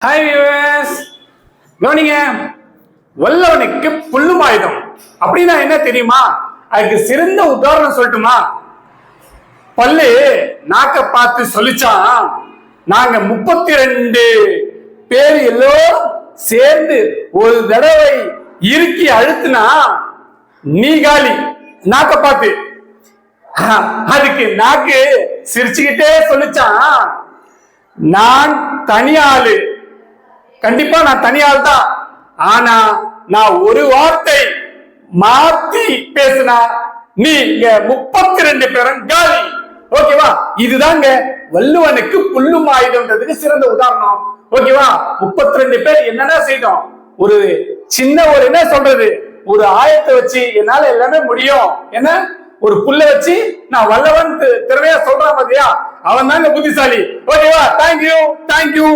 Hi viewers, கவனிங்க. வல்லவனுக்கு புல்லும் ஆயுதம் அப்படின்னா என்ன தெரியுமா? அதுக்கு சிறந்த உதாரணம் சொல்லட்டுமா? பல்லு நாக்க பார்த்து சொல்லிச்சான், நாங்க 32 பேர் எல்லோரும் சேர்ந்து ஒரு தடவை இறுக்கி அழுத்துனா நீ காலி. நாக்க பார்த்து அதுக்கு நாக்கு சிரிச்சுக்கிட்டே சொல்லிச்சான், நான் தனியாளு, கண்டிப்பா நான் தனியாள் தான். ஆனா நான் ஒரு வார்த்தை மாத்தி பேசினா நீ 32 பேரும் காலி. ஓகேவா? இதுதாங்க வள்ளுவனுக்கு புல்லும் ஆயுதம்ன்றதுக்கு சிறந்த உதாரணம். ஓகேவா? 32 பேர் என்னன்னா செய்தோம், ஒரு சின்ன ஒரு என்ன சொல்றது, ஒரு ஆயத்தை வச்சு என்னால எல்லாமே முடியும், என்ன ஒரு புல்ல வச்சு நான் வல்லவன் திறமையா சொல்றான் பாத்தியா, அவன் தாங்க புத்திசாலி. ஓகேவா? தேங்க்யூ.